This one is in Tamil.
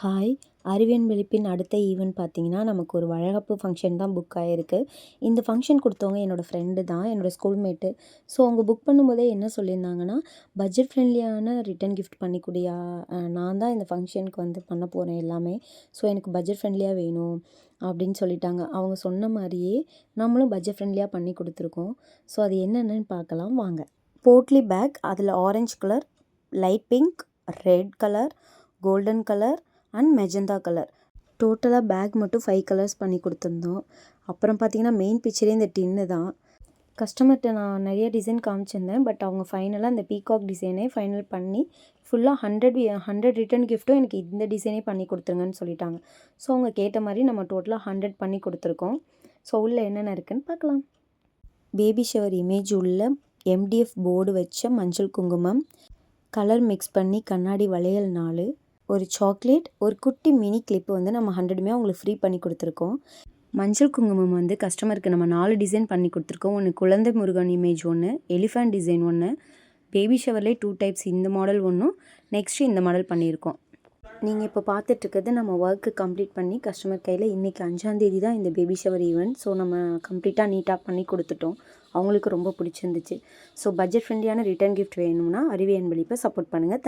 ஹாய்! அறிவியன் விழிப்பின் அடுத்த ஈவென்ட் பார்த்தீங்கன்னா, நமக்கு ஒரு வளைகாப்பு ஃபங்க்ஷன் தான் புக் ஆயிருக்கு. இந்த ஃபங்க்ஷன் குடுத்தவங்க என்னோட ஃப்ரெண்டு தான். என்னோட ஸ்கூல்மேட்டு. ஸோ அவங்க புக் பண்ணும்போதே என்ன சொல்லியிருந்தாங்கன்னா, பட்ஜெட் ஃப்ரெண்ட்லியான ரிட்டர்ன் கிஃப்ட் பண்ணி குடுயா. நான் தான் இந்த ஃபங்க்ஷனுக்கு வந்து பண்ண போறேன் எல்லாமே. ஸோ எனக்கு பட்ஜெட் ஃப்ரெண்ட்லியா வேணும் அப்படின்னு சொல்லிட்டாங்க. அவங்க சொன்ன மாரியே நம்மளும் பட்ஜெட் ஃப்ரெண்ட்லியா பண்ணி குடுத்துருக்கோம். ஸோ அது என்னென்னன்னு பார்க்கலாம் வாங்க. போட்லி பேக் அதில orange colour, light pink, red colour, golden colour and magenta colour. டோட்டலாக பேக் மட்டும் 5 கலர்ஸ் பண்ணி கொடுத்துருந்தோம். அப்புறம் பார்த்தீங்கன்னா, மெயின் பிக்சரே இந்த டின்னு தான். கஸ்டமர்கிட்ட நான் நிறைய டிசைன் காமிச்சிருந்தேன். பட் அவங்க ஃபைனலாக இந்த பீகாக் டிசைனே ஃபைனல் பண்ணி ஃபுல்லாக 100 ரிட்டர்ன் கிஃப்ட்டும் எனக்கு இந்த டிசைனே பண்ணி கொடுத்துருங்கன்னு சொல்லிட்டாங்க. ஸோ அவங்க கேட்ட மாதிரி நம்ம டோட்டலாக 100 பண்ணி கொடுத்துருக்கோம். ஸோ உள்ளே என்னென்ன இருக்குதுன்னு பார்க்கலாம். பேபி ஷவர் இமேஜ் உள்ள எம்டிஎஃப் போர்டு வச்ச மஞ்சள் குங்குமம், கலர் மிக்ஸ் பண்ணி கண்ணாடி வளையல் 4, ஒரு சாக்லேட், ஒரு குட்டி மினி கிளிப்பு வந்து நம்ம 100மே அவங்களுக்கு ஃப்ரீ பண்ணி கொடுத்துருக்கோம். மஞ்சள் குங்குமம் வந்து கஸ்டமருக்கு நம்ம 4 டிசைன் பண்ணி கொடுத்துருக்கோம். ஒன்று குழந்தை முருகன் இமேஜ் ஒன்று, எலிஃபண்ட் டிசைன் ஒன்று, பேபி ஷவர்லேயே 2 டைப்ஸ் இந்த மாடல் ஒன்றும், நெக்ஸ்ட்டு இந்த மாடல் பண்ணியிருக்கோம். நீங்கள் இப்போ பார்த்துட்ருக்கிறது நம்ம ஒர்க்கு கம்ப்ளீட் பண்ணி கஸ்டமர் கையில் இன்றைக்கி 5ஆம் தேதி தான் இந்த பேபி ஷவர் ஈவெண்ட். ஸோ நம்ம கம்ப்ளீட்டாக நீட்டாக பண்ணி கொடுத்துட்டோம். அவங்களுக்கு ரொம்ப பிடிச்சிருந்துச்சு. ஸோ பட்ஜெட் ஃப்ரெண்ட்லியான ரிட்டர்ன் கிஃப்ட் வேணும்னா அறிவியன் விழிப்பை சப்போர்ட் பண்ணுங்கள்.